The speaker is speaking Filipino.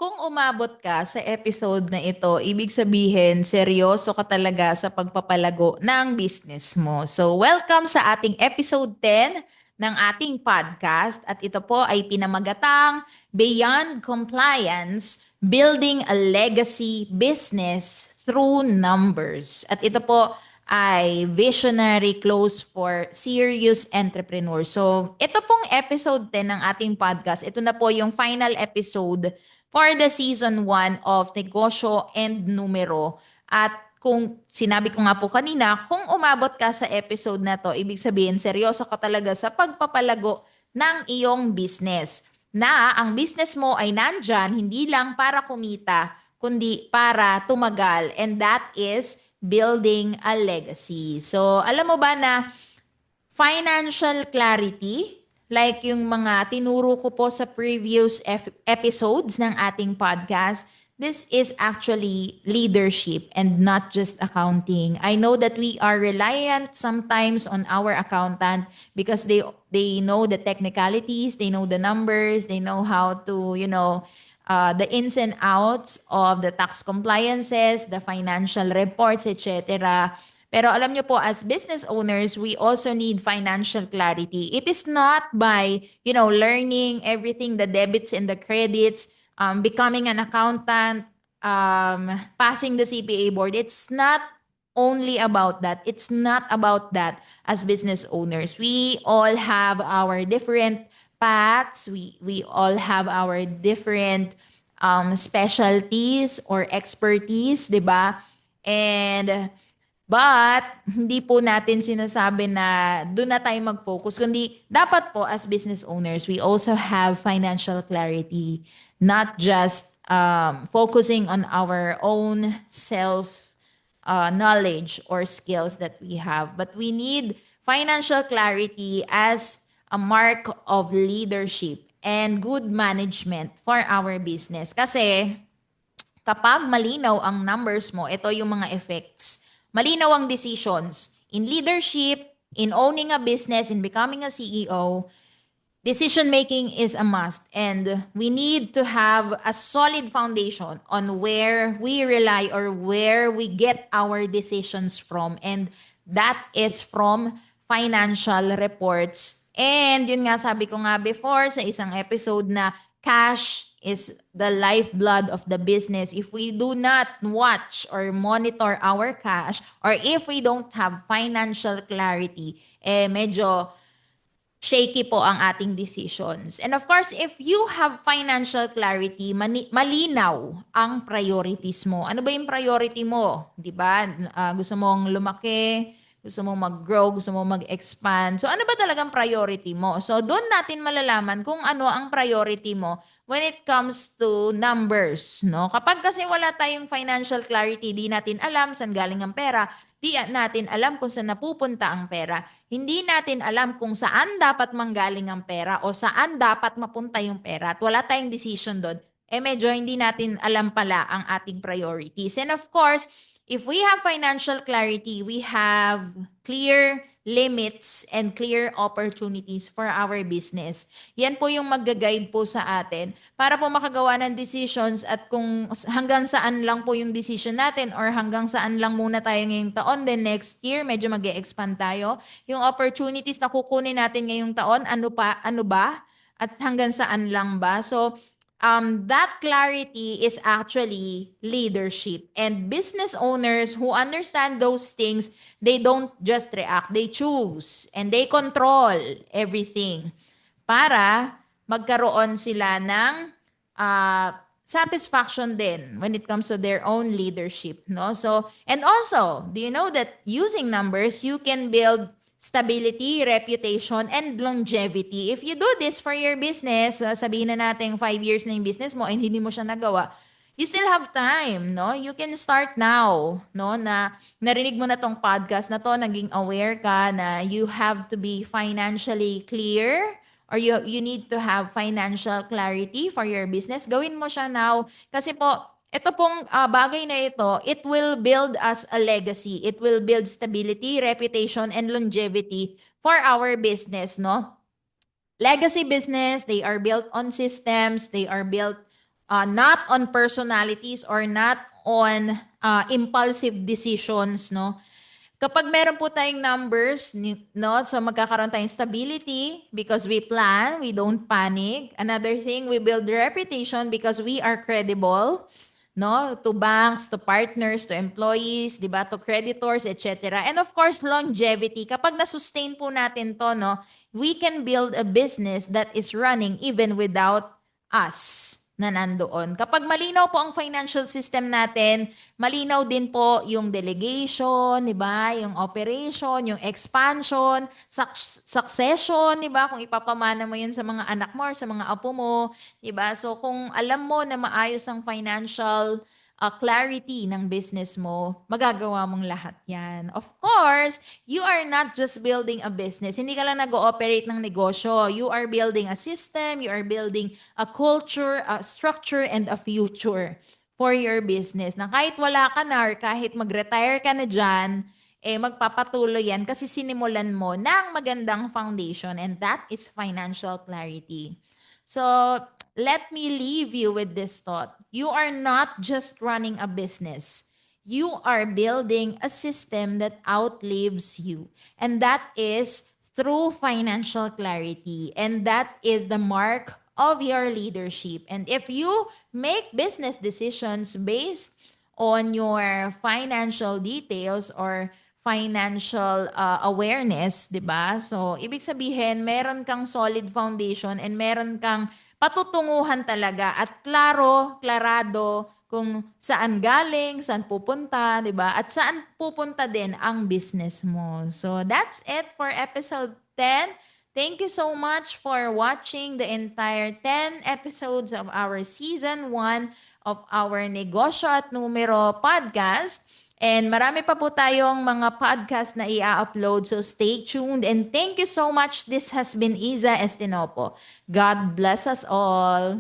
Kung umabot ka sa episode na ito, ibig sabihin seryoso ka talaga sa pagpapalago ng business mo. So, welcome sa ating episode 10 ng ating podcast at ito po ay pinamagatang Beyond Compliance, Building a Legacy Business Through Numbers. At ito po ay visionary close for serious entrepreneurs. So, ito pong episode 10 ng ating podcast. Ito na po yung final episode for the season 1 of Negosyo and Numero. At kung sinabi ko nga po kanina, kung umabot ka sa episode na to, ibig sabihin seryoso ka talaga sa pagpapalago ng iyong business. Na ang business mo ay nandyan, hindi lang para kumita, kundi para tumagal. And that is building a legacy. So, alam mo ba na financial clarity, like yung mga tinuro ko po sa previous episodes ng ating podcast, this is actually leadership and not just accounting. I know that we are reliant sometimes on our accountant because they know the technicalities, they know the numbers, they know how to, the ins and outs of the tax compliances, the financial reports, etc. Pero alam nyo po, as business owners, we also need financial clarity. It is not by, learning everything, the debits and the credits, becoming an accountant, passing the CPA board. It's not only about that. It's not about that as business owners. We all have our different paths. We all have our different specialties or expertise, di ba? And but, hindi po natin sinasabi na doon na tayo mag-focus, kundi dapat po as business owners, we also have financial clarity, not just focusing on our own self knowledge or skills that we have. But we need financial clarity as a mark of leadership and good management for our business. Kasi kapag malinaw ang numbers mo, ito yung mga effects. Malinaw ang decisions. In leadership, in owning a business, in becoming a CEO, decision making is a must. And we need to have a solid foundation on where we rely or where we get our decisions from. And that is from financial reports. And yun nga sabi ko nga before sa isang episode na cash is the lifeblood of the business. If we do not watch or monitor our cash, or if we don't have financial clarity, medyo shaky po ang ating decisions. And of course, if you have financial clarity, malinaw ang priorities mo. Ano ba yung priority mo? 'Di ba? Gusto mong lumaki, gusto mong mag-grow, gusto mong mag-expand. So ano ba talagang priority mo? So doon natin malalaman kung ano ang priority mo when it comes to numbers, no? Kapag kasi wala tayong financial clarity, di natin alam saan galing ang pera, di natin alam kung saan napupunta ang pera. Hindi natin alam kung saan dapat manggaling ang pera o saan dapat mapunta yung pera at wala tayong decision doon, medyo hindi natin alam pala ang ating priorities. And of course, if we have financial clarity, we have clear limits and clear opportunities for our business. Yan po yung mag-guide po sa atin para po makagawa ng decisions at kung hanggang saan lang po yung decision natin or hanggang saan lang muna tayo ngayong taon, then next year medyo mag-expand tayo. Yung opportunities na kukunin natin ngayong taon, ano ba? At hanggang saan lang ba? So, that clarity is actually leadership. And business owners who understand those things, they don't just react, they choose and they control everything para magkaroon sila ng satisfaction din when it comes to their own leadership, no? So, and also, do you know that using numbers, you can build stability, reputation, and longevity. If you do this for your business, sabihin na natin 5 years na yung business mo and hindi mo siya nagawa, you still have time, no? You can start now, no? Na narinig mo na tong podcast na to, naging aware ka na you have to be financially clear or you need to have financial clarity for your business. Gawin mo siya now kasi po ito pong bagay na ito, it will build us a legacy. It will build stability, reputation, and longevity for our business, no? Legacy business, they are built on systems, they are built not on personalities or not on impulsive decisions, no? Kapag meron po tayong numbers, no, so magkakaroon tayong stability because we plan, we don't panic. Another thing, we build reputation because we are credible, no, to banks, to partners, to employees, di ba, to creditors, etc. And of course, longevity. Kapag na-sustain po natin to, no, we can build a business that is running even without us na nandoon. Kapag malinaw po ang financial system natin, malinaw din po yung delegation, di ba? Yung operation, yung expansion, succession, di ba? Kung ipapamana mo yun sa mga anak mo or sa mga apo mo, di ba? So kung alam mo na maayos ang financial clarity ng business mo, magagawa mong lahat yan. Of course, you are not just building a business. Hindi ka lang nag-ooperate ng negosyo. You are building a system, you are building a culture, a structure, and a future for your business. Na kahit wala ka na or kahit mag-retire ka na dyan, magpapatuloy yan kasi sinimulan mo ng magandang foundation, and that is financial clarity. So, let me leave you with this thought. You are not just running a business. You are building a system that outlives you. And that is through financial clarity. And that is the mark of your leadership. And if you make business decisions based on your financial details or financial awareness, 'di ba? So, ibig sabihin, meron kang solid foundation and meron kang patutunguhan talaga at klarado kung saan galing, saan pupunta, 'di ba? At saan pupunta din ang business mo. So, that's it for episode 10. Thank you so much for watching the entire 10 episodes of our season 1 of our Negosyo at Numero podcast. And marami pa po tayong mga podcast na i-upload. So stay tuned and thank you so much. This has been Iza Estinopo. God bless us all.